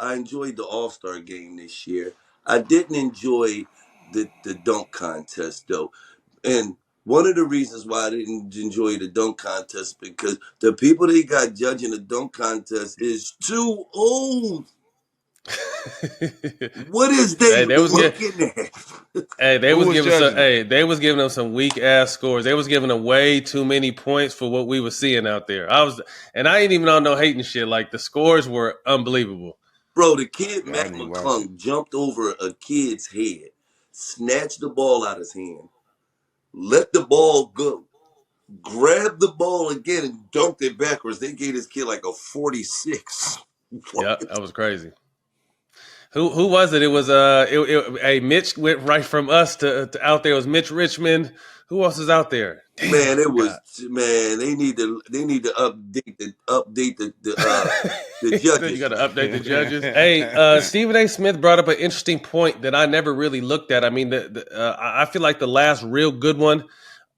I enjoyed the All-Star game this year. I didn't enjoy the dunk contest though, and one of the reasons why I didn't enjoy the dunk contest because the people they got judging the dunk contest is too old. What is they Hey, they was get. looking at? Hey, they Who was was giving some. judging? Hey, they was giving them some weak ass scores. They was giving them way too many points for what we were seeing out there. I ain't even on no hating shit. Like the scores were unbelievable. Bro, the kid Yeah, I Mac didn't even watch it. McClung jumped over a kid's head, snatched the ball out of his hand, let the ball go, grabbed the ball again and dunked it backwards. They gave this kid like a 46. What? Yeah, that was crazy. Who was it? It was hey, Mitch went right from us to out there. It was Mitch Richmond. Who else is out there? Damn, Man, I it was forgot. man. They need to update the You judges, got to man. update the judges. Hey, Stephen A. Smith brought up an interesting point that I never really looked at. I mean, I feel like the last real good one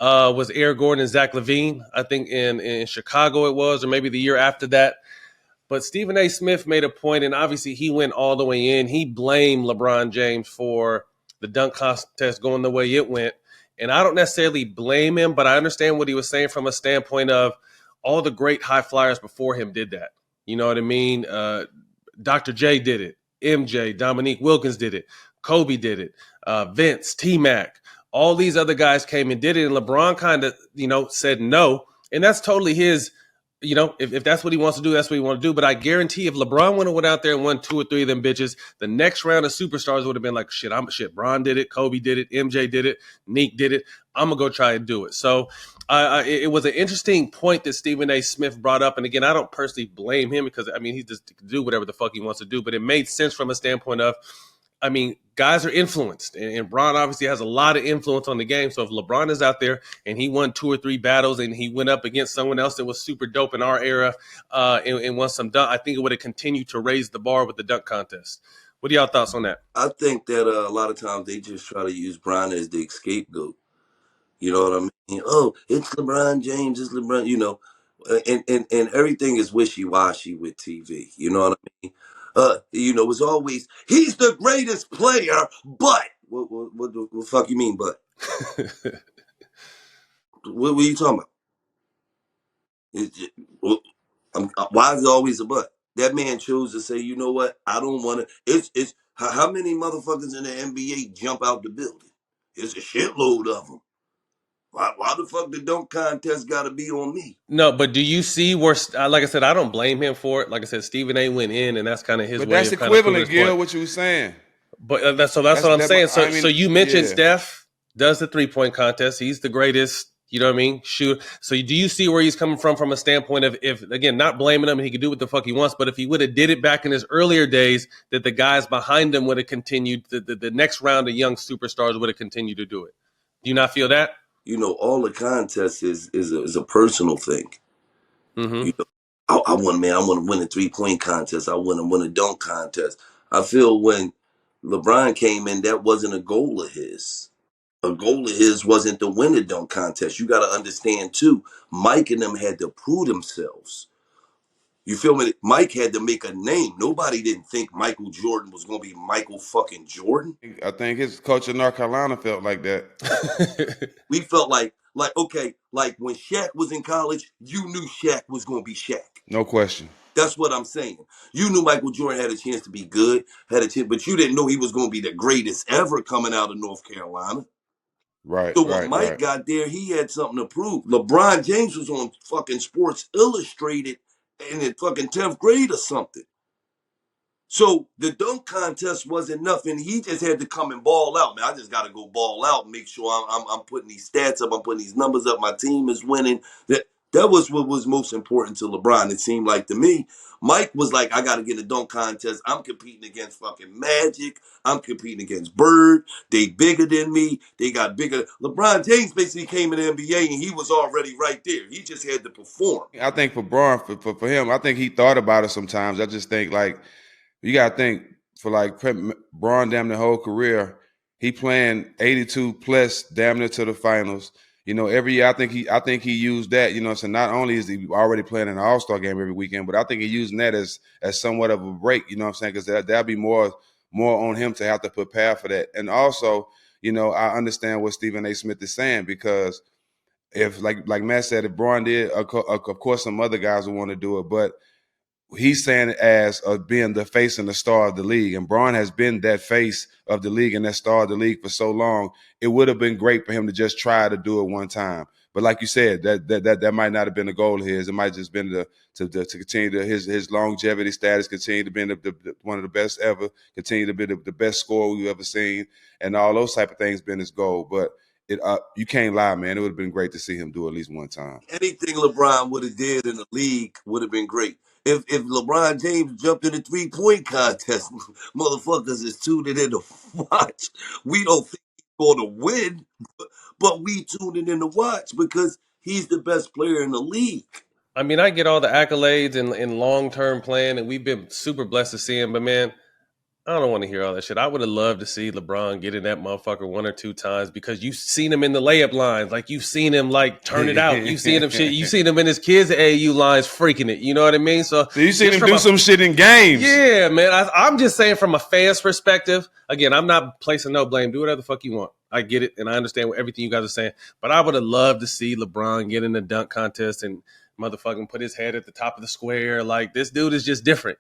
was Eric Gordon and Zach LaVine. I think in Chicago it was, or maybe the year after that. But Stephen A. Smith made a point, and obviously he went all the way in. He blamed LeBron James for the dunk contest going the way it went. And I don't necessarily blame him, but I understand what he was saying from a standpoint of all the great high flyers before him did that. You know what I mean? Dr. J did it. MJ, Dominique Wilkins did it. Kobe did it. Vince, T-Mac. All these other guys came and did it. And LeBron kind of, said no. And that's totally his, if that's what he wants to do, that's what he wants to do. But I guarantee if LeBron would have went out there and won 2 or 3 of them bitches, the next round of superstars would have been like, shit, Bron did it, Kobe did it, MJ did it, Neek did it. I'm going to go try and do it. So it was an interesting point that Stephen A. Smith brought up. And again, I don't personally blame him because, I mean, he just can do whatever the fuck he wants to do. But it made sense from a standpoint of, I mean, guys are influenced, and Bron obviously has a lot of influence on the game. So if LeBron is out there and he won 2 or 3 battles and he went up against someone else that was super dope in our era and won some dunk, I think it would have continued to raise the bar with the dunk contest. What are y'all thoughts on that? I think that a lot of times they just try to use Brian as the scapegoat. You know what I mean? Oh, it's LeBron James. It's LeBron. And everything is wishy washy with TV. You know what I mean? It's always he's the greatest player, but what the fuck you mean? But what are you talking about? Why is it always a but? That man chose to say, you know what? I don't want to. It's how many motherfuckers in the NBA jump out the building? It's a shitload of them. Why the fuck the dunk contest got to be on me? No, but do you see where, like I said, I don't blame him for it. Like I said, Stephen A. went in, and that's kind of his But way that's of kind of proving equivalent, his Gil, point. what you were saying. But that's That's what I'm that. saying. I So mean, you mentioned yeah. Steph does the 3-point contest. He's the greatest. You know what I mean? Shoot. So do you see where he's coming from a standpoint of if again not blaming him and he can do what the fuck he wants, but if he would have did it back in his earlier days, that the guys behind him would have continued. The next round of young superstars would have continued to do it. Do you not feel that? All the contests is a personal thing. Mm-hmm. You know, I want man, I want to win a 3-point contest. I want to win a dunk contest. I feel when LeBron came in, that wasn't a goal of his. A goal of his wasn't to win a dunk contest. You got to understand too. Mike and them had to prove themselves. You feel me? Mike had to make a name. Nobody didn't think Michael Jordan was going to be Michael fucking Jordan. I think his coach in North Carolina felt like that. We felt like okay, like when Shaq was in college, you knew Shaq was going to be Shaq. No question. That's what I'm saying. You knew Michael Jordan had a chance to be good, had a chance, but you didn't know he was going to be the greatest ever coming out of North Carolina. Right, So when right, Mike right. got there, he had something to prove. LeBron James was on fucking Sports Illustrated in the fucking 10th grade or something. So the dunk contest wasn't nothing. He just had to come and ball out, man. I just got to go ball out and make sure I'm putting these stats up. I'm putting these numbers up. My team is winning. That was what was most important to LeBron. It seemed like to me. Mike was like, I got to get a dunk contest. I'm competing against fucking Magic. I'm competing against Bird. They bigger than me. They got bigger. LeBron James basically came in the NBA and he was already right there. He just had to perform. I think for Braun, for him, I think he thought about it sometimes. I just think like you got to think for like Braun damn the whole career, he playing 82 plus damn near to the finals. every year I think he used that. So not only is he already playing an All-Star game every weekend, but I think he's using that as somewhat of a break. You know what I'm saying? Because that'll be more on him to have to prepare for that. And also, I understand what Stephen A. Smith is saying, because if like Matt said, if Braun did, of course some other guys would want to do it, but he's saying it as being the face and the star of the league. And Braun has been that face of the league and that star of the league for so long. It would have been great for him to just try to do it one time. But like you said, that might not have been the goal of his. It might just been to continue his longevity status, continue to be one of the best ever, continue to be the best scorer we've ever seen, and all those type of things been his goal. But you can't lie, man. It would have been great to see him do it at least one time. Anything LeBron would have did in the league would have been great. If LeBron James jumped in a 3-point contest, motherfuckers is tuning in to watch. We don't think he's going to win, but we tuning in to watch because he's the best player in the league. I mean, I get all the accolades and long-term plan, and we've been super blessed to see him. But, man, I don't want to hear all that shit. I would have loved to see LeBron get in that motherfucker 1 or 2 times, because you've seen him in the layup lines. Like, you've seen him, turn it out. You've seen him shit. You've seen him in his kids' AAU lines freaking it. You know what I mean? So you seen him do some shit in games. Yeah, man. I'm just saying from a fan's perspective. Again, I'm not placing no blame. Do whatever the fuck you want. I get it, and I understand everything you guys are saying. But I would have loved to see LeBron get in the dunk contest and motherfucking put his head at the top of the square. Like, this dude is just different.